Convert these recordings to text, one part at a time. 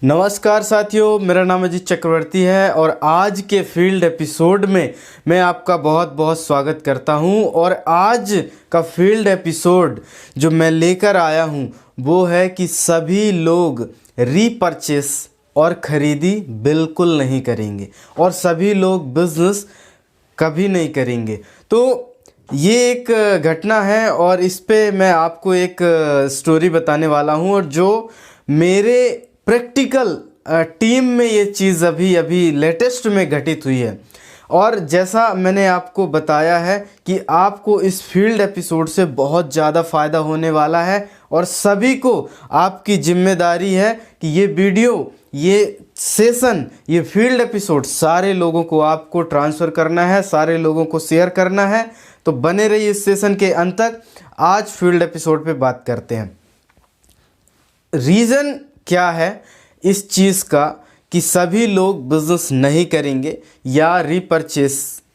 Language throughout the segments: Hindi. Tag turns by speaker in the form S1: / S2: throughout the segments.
S1: नमस्कार साथियों, मेरा नाम अजीत चक्रवर्ती है और आज के फील्ड एपिसोड में मैं आपका बहुत बहुत स्वागत करता हूं। और आज का फील्ड एपिसोड जो मैं लेकर आया हूं वो है कि सभी लोग रीपरचेस और ख़रीदी बिल्कुल नहीं करेंगे और सभी लोग बिज़नेस कभी नहीं करेंगे। तो ये एक घटना है और इस पे मैं आपको एक स्टोरी बताने वाला हूं और जो मेरे प्रैक्टिकल टीम में ये चीज़ अभी लेटेस्ट में घटित हुई है। और जैसा मैंने आपको बताया है कि आपको इस फील्ड एपिसोड से बहुत ज़्यादा फ़ायदा होने वाला है और सभी को आपकी जिम्मेदारी है कि ये वीडियो, ये सेशन, ये फील्ड एपिसोड सारे लोगों को आपको ट्रांसफ़र करना है, सारे लोगों को शेयर करना है। तो बने रहिए इस सेशन के अंत तक। आज फील्ड एपिसोड पे बात करते हैं। रीज़न क्या है इस चीज़ का कि सभी लोग बिज़नेस नहीं करेंगे या रीपरचेस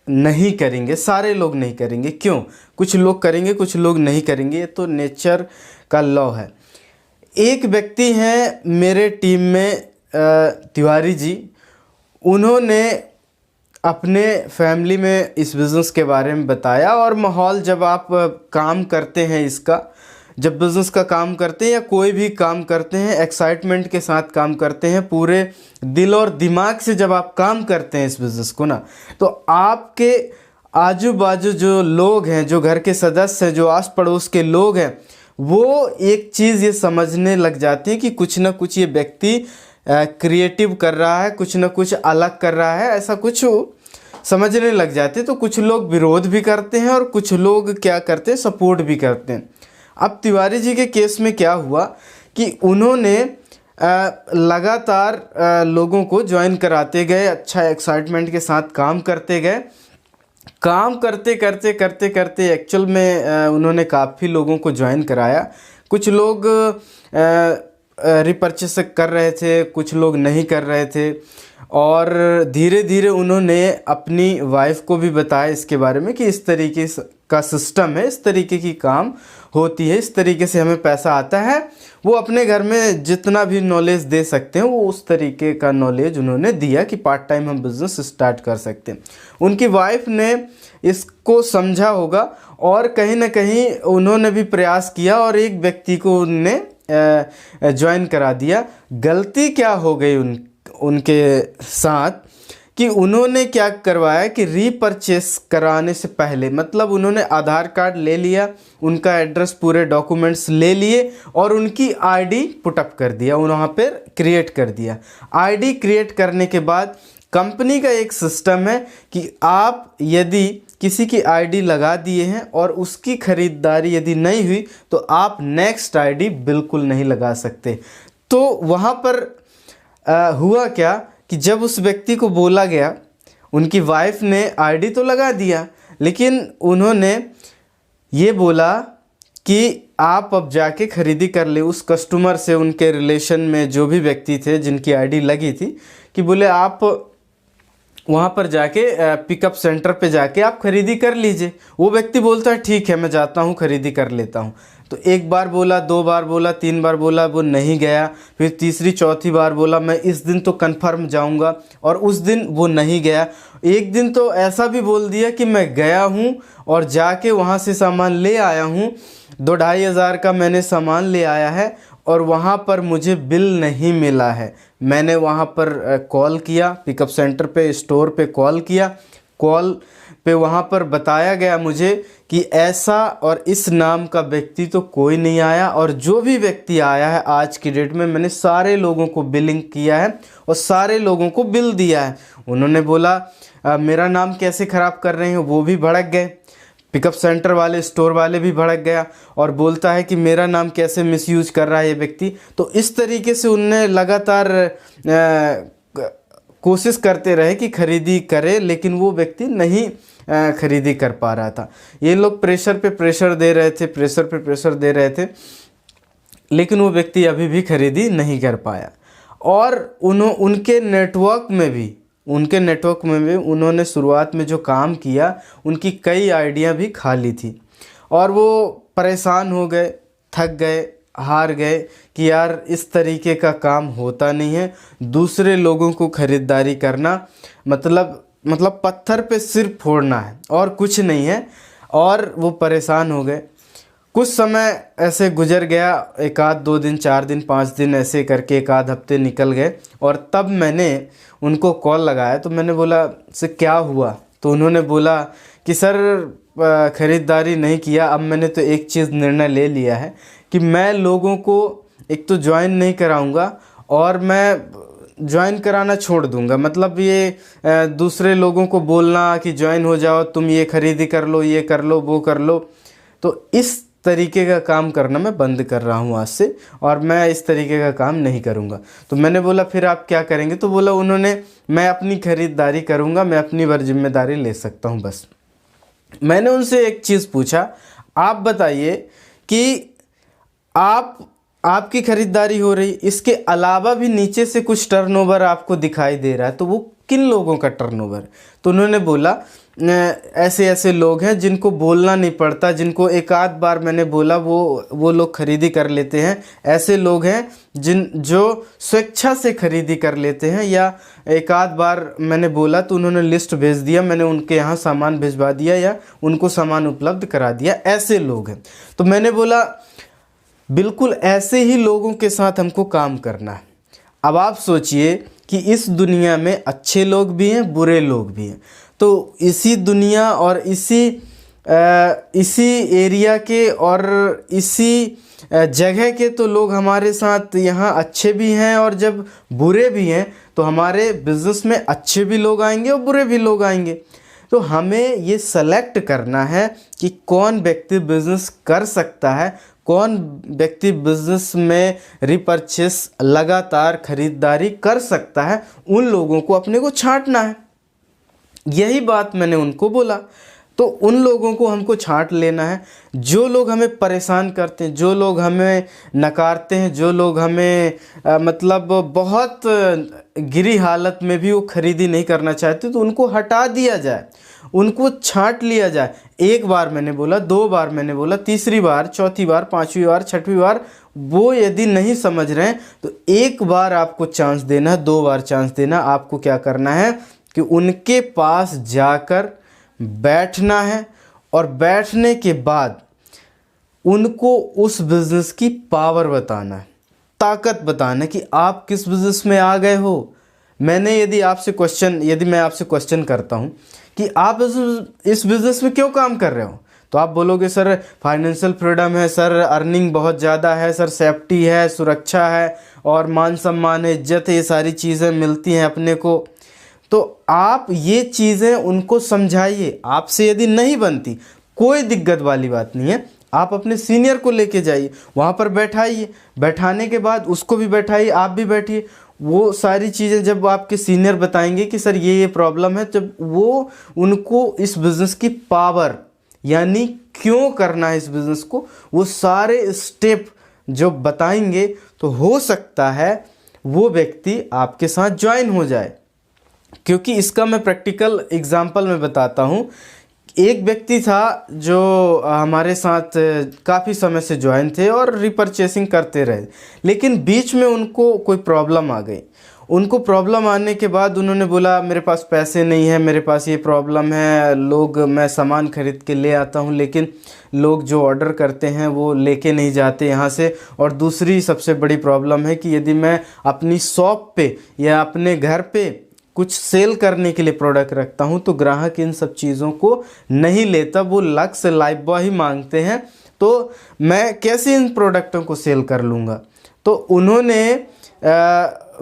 S1: नहीं करेंगे। सारे लोग नहीं करेंगे। क्यों? कुछ लोग करेंगे, कुछ लोग नहीं करेंगे। ये तो नेचर का लॉ है। एक व्यक्ति हैं मेरे टीम में, तिवारी जी। उन्होंने अपने फैमिली में इस बिज़नेस के बारे में बताया और माहौल, जब आप काम करते हैं इसका, जब बिज़नेस का काम करते हैं या कोई भी काम करते हैं, एक्साइटमेंट के साथ काम करते हैं, पूरे दिल और दिमाग से जब आप काम करते हैं इस बिज़नेस को ना, तो आपके आजू बाजू जो लोग हैं, जो घर के सदस्य हैं, जो आस पड़ोस के लोग हैं, वो एक चीज़ ये समझने लग जाती है कि कुछ ना कुछ ये व्यक्ति क्रिएटिव कर रहा है, कुछ ना कुछ अलग कर रहा है, ऐसा कुछ समझने लग जाते हैं। तो कुछ लोग विरोध भी करते हैं और कुछ लोग क्या करते हैं, सपोर्ट भी करते हैं। अब तिवारी जी के केस में क्या हुआ कि उन्होंने लगातार लोगों को ज्वाइन कराते गए, अच्छा एक्साइटमेंट के साथ काम करते गए। काम करते करते एक्चुअल में उन्होंने काफ़ी लोगों को ज्वाइन कराया। कुछ लोग रिपर्चेस कर रहे थे, कुछ लोग नहीं कर रहे थे। और धीरे धीरे उन्होंने अपनी वाइफ को भी बताया इसके बारे में कि इस तरीके का सिस्टम है, इस तरीके की काम होती है, इस तरीके से हमें पैसा आता है। वो अपने घर में जितना भी नॉलेज दे सकते हैं वो उस तरीके का नॉलेज उन्होंने दिया कि पार्ट टाइम हम बिज़नेस स्टार्ट कर सकते हैं। उनकी वाइफ ने इसको समझा होगा और कहीं ना कहीं उन्होंने भी प्रयास किया और एक व्यक्ति को उनने ज्वाइन करा दिया। गलती क्या हो गई उनके साथ कि उन्होंने क्या करवाया कि रीपरचेस कराने से पहले, मतलब उन्होंने आधार कार्ड ले लिया, उनका एड्रेस, पूरे डॉक्यूमेंट्स ले लिए और उनकी आईडी पुटअप कर दिया, वहाँ पर क्रिएट कर दिया। आईडी क्रिएट करने के बाद कंपनी का एक सिस्टम है कि आप यदि किसी की आईडी लगा दिए हैं और उसकी ख़रीदारी यदि नहीं हुई तो आप नेक्स्ट आईडी बिल्कुल नहीं लगा सकते। तो वहाँ पर हुआ क्या कि जब उस व्यक्ति को बोला गया, उनकी वाइफ ने आईडी तो लगा दिया लेकिन उन्होंने ये बोला कि आप अब जाके ख़रीदी कर ले। उस कस्टमर से, उनके रिलेशन में जो भी व्यक्ति थे जिनकी आईडी लगी थी, कि बोले आप वहाँ पर जाके पिकअप सेंटर पे जाके आप ख़रीदी कर लीजिए। वो व्यक्ति बोलता है ठीक है, मैं जाता हूँ, ख़रीदी कर लेता हूँ। तो एक बार बोला, दो बार बोला, तीन बार बोला, वो नहीं गया। फिर तीसरी चौथी बार बोला मैं इस दिन तो कंफर्म जाऊंगा, और उस दिन वो नहीं गया। एक दिन तो ऐसा भी बोल दिया कि मैं गया हूँ और जाके वहाँ से सामान ले आया हूँ, 2-2.5 हज़ार का मैंने सामान ले आया है और वहाँ पर मुझे बिल नहीं मिला है। मैंने वहाँ पर कॉल किया, पिकअप सेंटर पे, स्टोर पे कॉल किया। कॉल पे वहाँ पर बताया गया मुझे कि ऐसा और इस नाम का व्यक्ति तो कोई नहीं आया, और जो भी व्यक्ति आया है आज की डेट में मैंने सारे लोगों को बिलिंग किया है और सारे लोगों को बिल दिया है। उन्होंने बोला मेरा नाम कैसे ख़राब कर रहे हैं, वो भी भड़क गए। पिकअप सेंटर वाले, स्टोर वाले भी भड़क गया और बोलता है कि मेरा नाम कैसे मिसयूज कर रहा है ये व्यक्ति। तो इस तरीके से उनने लगातार कोशिश करते रहे कि ख़रीदी करे, लेकिन वो व्यक्ति नहीं ख़रीदी कर पा रहा था। ये लोग प्रेशर पे प्रेशर दे रहे थे, प्रेशर पे प्रेशर दे रहे थे, लेकिन वो व्यक्ति अभी भी ख़रीदी नहीं कर पाया। और उनके नेटवर्क में भी उन्होंने शुरुआत में जो काम किया, उनकी कई आइडिया भी खाली थी और वो परेशान हो गए, थक गए, हार गए कि यार इस तरीके का काम होता नहीं है। दूसरे लोगों को ख़रीदारी करना मतलब पत्थर पे सिर फोड़ना है और कुछ नहीं है। और वो परेशान हो गए। कुछ समय ऐसे गुजर गया, एक आध 2 दिन 4 दिन 5 दिन ऐसे करके एक आध हफ्ते निकल गए। और तब मैंने उनको कॉल लगाया तो मैंने बोला से क्या हुआ। तो उन्होंने बोला कि सर ख़रीदारी नहीं किया, अब मैंने तो एक चीज़ निर्णय ले लिया है कि मैं लोगों को एक तो ज्वाइन नहीं कराऊंगा और मैं ज्वाइन कराना छोड़ दूंगा। मतलब ये दूसरे लोगों को बोलना कि ज्वाइन हो जाओ, तुम ये खरीदी कर लो, ये कर लो, वो कर लो, तो इस तरीके का काम करना मैं बंद कर रहा हूँ आज से और मैं इस तरीके का काम नहीं करूँगा। तो मैंने बोला फिर आप क्या करेंगे। तो बोला उन्होंने मैं अपनी ख़रीदारी करूँगा, मैं अपनी बार जिम्मेदारी ले सकता हूँ बस। मैंने उनसे एक चीज़ पूछा, आप बताइए कि आपकी ख़रीदारी हो रही, इसके अलावा भी नीचे से कुछ टर्नओवर आपको दिखाई दे रहा है, तो वो किन लोगों का टर्नओवर। तो उन्होंने बोला ऐसे ऐसे लोग हैं जिनको बोलना नहीं पड़ता, जिनको एक आध बार मैंने बोला वो लोग खरीदी कर लेते हैं। ऐसे लोग हैं जो स्वेच्छा से खरीदी कर लेते हैं, या एक आध बार मैंने बोला तो उन्होंने लिस्ट भेज दिया, मैंने उनके यहाँ सामान भिजवा दिया या उनको सामान उपलब्ध करा दिया, ऐसे लोग हैं। तो मैंने बोला बिल्कुल ऐसे ही लोगों के साथ हमको काम करना है। अब आप सोचिए कि इस दुनिया में अच्छे लोग भी हैं, बुरे लोग भी हैं। तो इसी दुनिया और इसी एरिया के और इसी जगह के तो लोग हमारे साथ यहाँ अच्छे भी हैं, और जब बुरे भी हैं तो हमारे बिज़नेस में अच्छे भी लोग आएंगे और बुरे भी लोग आएंगे। तो हमें ये सेलेक्ट करना है कि कौन व्यक्ति बिज़नेस कर सकता है, कौन व्यक्ति बिज़नेस में रिपर्चेस लगातार खरीदारी कर सकता है, उन लोगों को अपने को छांटना है। यही बात मैंने उनको बोला। तो उन लोगों को हमको छांट लेना है जो लोग हमें परेशान करते हैं, जो लोग हमें नकारते हैं, जो लोग हमें मतलब बहुत गिरी हालत में भी वो खरीदी नहीं करना चाहते, तो उनको हटा दिया जाए, उनको छांट लिया जाए। एक बार मैंने बोला, 2 बार मैंने बोला, तीसरी बार, चौथी बार, 5वीं बार, 6वीं बार वो यदि नहीं समझ रहे हैं तो एक बार आपको चांस देना है, 2 बार चांस देना। आपको क्या करना है कि उनके पास जाकर बैठना है और बैठने के बाद उनको उस बिज़नेस की पावर बताना है, ताकत बताना है कि आप किस बिज़नेस में आ गए हो। यदि मैं आपसे क्वेश्चन करता हूं कि आप इस बिज़नेस में क्यों काम कर रहे हो, तो आप बोलोगे सर फाइनेंशियल फ्रीडम है, सर अर्निंग बहुत ज़्यादा है, सर सेफ्टी है, सुरक्षा है और मान सम्मान है, इज्जत है, ये सारी चीज़ें मिलती हैं अपने को। तो आप ये चीज़ें उनको समझाइए। आपसे यदि नहीं बनती, कोई दिक्कत वाली बात नहीं है, आप अपने सीनियर को लेके जाइए, वहाँ पर बैठाइए, बैठाने के बाद उसको भी बैठाइए, आप भी बैठिए। वो सारी चीज़ें जब आपके सीनियर बताएंगे कि सर ये प्रॉब्लम है, जब वो उनको इस बिज़नेस की पावर यानी क्यों करना है इस बिज़नेस को, वो सारे स्टेप जो बताएंगे, तो हो सकता है वो व्यक्ति आपके साथ ज्वाइन हो जाए। क्योंकि इसका मैं प्रैक्टिकल एग्जांपल में बताता हूँ। एक व्यक्ति था जो हमारे साथ काफ़ी समय से ज्वाइन थे और रिपर्चेसिंग करते रहे, लेकिन बीच में उनको कोई प्रॉब्लम आ गई। उनको प्रॉब्लम आने के बाद उन्होंने बोला मेरे पास पैसे नहीं है, मेरे पास ये प्रॉब्लम है, मैं सामान खरीद के ले आता हूँ लेकिन लोग जो ऑर्डर करते हैं वो लेके नहीं जाते यहाँ से। और दूसरी सबसे बड़ी प्रॉब्लम है कि यदि मैं अपनी शॉप पे या अपने घर पे कुछ सेल करने के लिए प्रोडक्ट रखता हूं तो ग्राहक इन सब चीज़ों को नहीं लेता, वो लक्स लाइफबॉय ही मांगते हैं, तो मैं कैसे इन प्रोडक्टों को सेल कर लूँगा। तो उन्होंने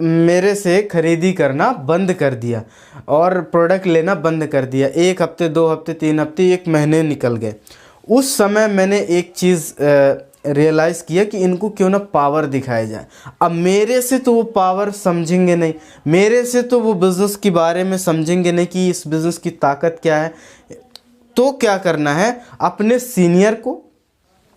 S1: मेरे से खरीदी करना बंद कर दिया और प्रोडक्ट लेना बंद कर दिया। 1 हफ्ते, 2 हफ्ते, 3 हफ्ते, 1 महीने निकल गए। उस समय मैंने एक चीज़ रियलाइज़ किया कि इनको क्यों ना पावर दिखाया जाए। अब मेरे से तो वो पावर समझेंगे नहीं, मेरे से तो वो बिज़नेस के बारे में समझेंगे नहीं कि इस बिज़नेस की ताकत क्या है। तो क्या करना है, अपने सीनियर को,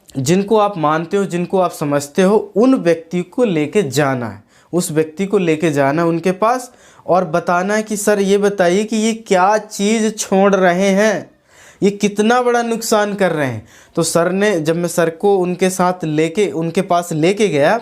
S1: जिनको आप मानते हो, जिनको आप समझते हो, उन व्यक्ति को लेके जाना है, उस व्यक्ति को लेके जाना उनके पास और बताना है कि सर ये बताइए कि ये क्या चीज़ छोड़ रहे हैं, ये कितना बड़ा नुकसान कर रहे हैं। तो सर ने, जब मैं सर को उनके साथ लेके उनके पास लेके गया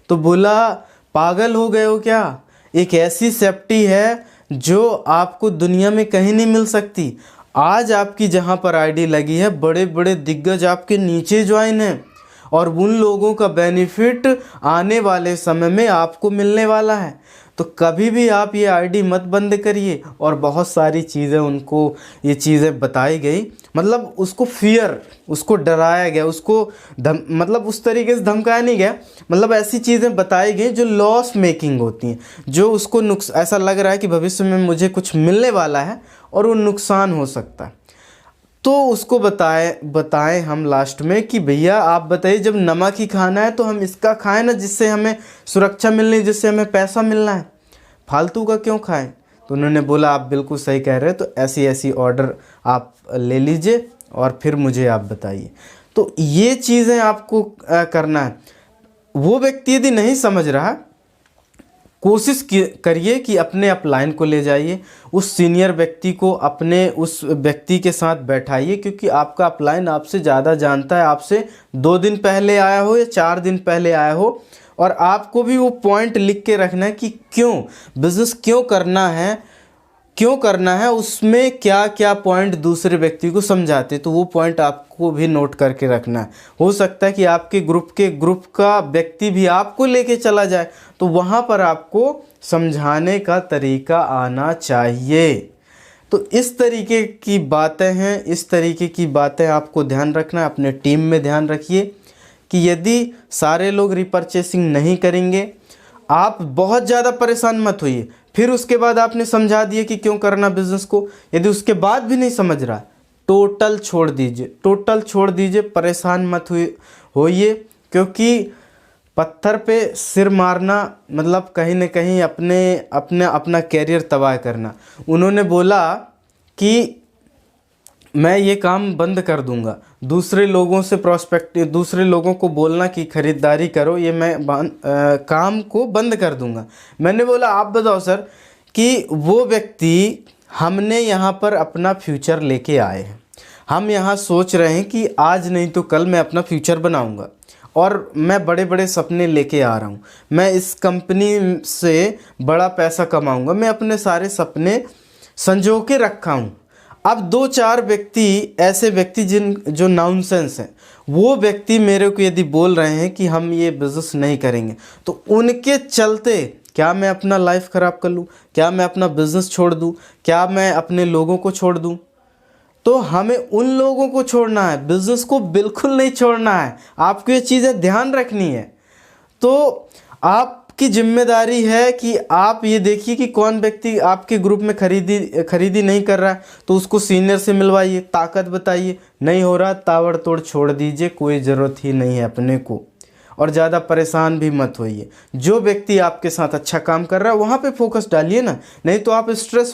S1: तो बोला पागल हो गए हो क्या, एक ऐसी सेफ्टी है जो आपको दुनिया में कहीं नहीं मिल सकती। आज आपकी जहाँ पर आईडी लगी है बड़े बड़े दिग्गज आपके नीचे ज्वाइन हैं और उन लोगों का बेनिफिट आने वाले समय में आपको मिलने वाला है। तो कभी भी आप ये आईडी मत बंद करिए। और बहुत सारी चीज़ें उनको ये चीज़ें बताई गई, मतलब उसको फियर, उसको डराया गया, उसको मतलब उस तरीके से धमकाया नहीं गया, मतलब ऐसी चीज़ें बताई गई जो लॉस मेकिंग होती हैं, जो उसको ऐसा लग रहा है कि भविष्य में मुझे कुछ मिलने वाला है और वो नुकसान हो सकता है। तो उसको बताएं हम लास्ट में कि भैया आप बताइए, जब नमक ही खाना है तो हम इसका खाएं ना जिससे हमें सुरक्षा मिलनी है, जिससे हमें पैसा मिलना है, फालतू का क्यों खाएं। तो उन्होंने बोला आप बिल्कुल सही कह रहे हैं, तो ऐसी ऐसी ऑर्डर आप ले लीजिए और फिर मुझे आप बताइए। तो ये चीज़ें आपको करना है। वो व्यक्ति यदि नहीं समझ रहा, कोशिश करिए कि अपने अपलाइन को ले जाइए, उस सीनियर व्यक्ति को अपने उस व्यक्ति के साथ बैठाइए, क्योंकि आपका अपलाइन आपसे ज़्यादा जानता है, आपसे 2 दिन पहले आया हो या 4 दिन पहले आया हो। और आपको भी वो पॉइंट लिख के रखना है कि क्यों बिज़नेस क्यों करना है, उसमें क्या क्या पॉइंट दूसरे व्यक्ति को समझाते, तो वो पॉइंट आपको भी नोट करके रखना है। हो सकता है कि आपके ग्रुप का व्यक्ति भी आपको लेके चला जाए, तो वहाँ पर आपको समझाने का तरीका आना चाहिए। तो इस तरीके की बातें हैं, इस तरीके की बातें आपको ध्यान रखना है। अपने टीम में ध्यान रखिए कि यदि सारे लोग रिपर्चेसिंग नहीं करेंगे, आप बहुत ज़्यादा परेशान मत होइए। फिर उसके बाद आपने समझा दिया कि क्यों करना बिज़नेस को, यदि उसके बाद भी नहीं समझ रहा, टोटल छोड़ दीजिए, परेशान मत होइए। क्योंकि पत्थर पे सिर मारना मतलब कहीं ना कहीं अपना कैरियर तबाह करना। उन्होंने बोला कि मैं ये काम बंद कर दूंगा, दूसरे लोगों को बोलना कि ख़रीदारी करो, ये मैं काम को बंद कर दूंगा। मैंने बोला आप बताओ सर कि वो व्यक्ति, हमने यहाँ पर अपना फ्यूचर लेके आए हैं, हम यहाँ सोच रहे हैं कि आज नहीं तो कल मैं अपना फ्यूचर बनाऊंगा और मैं बड़े बड़े सपने लेके आ रहा हूँ, मैं इस कंपनी से बड़ा पैसा कमाऊंगा, मैं अपने सारे सपने संजो के रखा हूँ। अब 2-4 ऐसे व्यक्ति जो नॉनसेंस हैं, वो व्यक्ति मेरे को यदि बोल रहे हैं कि हम ये बिज़नेस नहीं करेंगे, तो उनके चलते क्या मैं अपना लाइफ ख़राब कर लूँ, क्या मैं अपना बिज़नेस छोड़ दूँ, क्या मैं अपने लोगों को छोड़ दूँ। तो हमें उन लोगों को छोड़ना है, बिज़नेस को बिल्कुल नहीं छोड़ना है। आपको ये चीज़ें ध्यान रखनी है। तो आपकी जिम्मेदारी है कि आप ये देखिए कि कौन व्यक्ति आपके ग्रुप में खरीदी नहीं कर रहा है, तो उसको सीनियर से मिलवाइए, ताकत बताइए। नहीं हो रहा, ताबड़तोड़ छोड़ दीजिए, कोई ज़रूरत ही नहीं है अपने को। और ज़्यादा परेशान भी मत होइए। जो व्यक्ति आपके साथ अच्छा काम कर रहा है वहाँ पे फोकस डालिए ना, नहीं तो आपको स्ट्रेस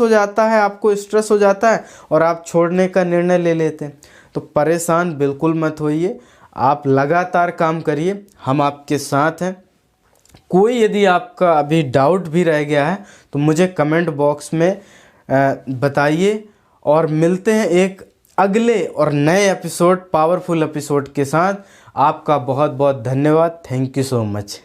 S1: हो जाता है और आप छोड़ने का निर्णय ले लेते हैं। तो परेशान बिल्कुल मत होइए, आप लगातार काम करिए, हम आपके साथ हैं। कोई यदि आपका अभी डाउट भी रह गया है तो मुझे कमेंट बॉक्स में बताइए, और मिलते हैं एक अगले और नए एपिसोड, पावरफुल एपिसोड के साथ। आपका बहुत बहुत धन्यवाद। Thank you so much.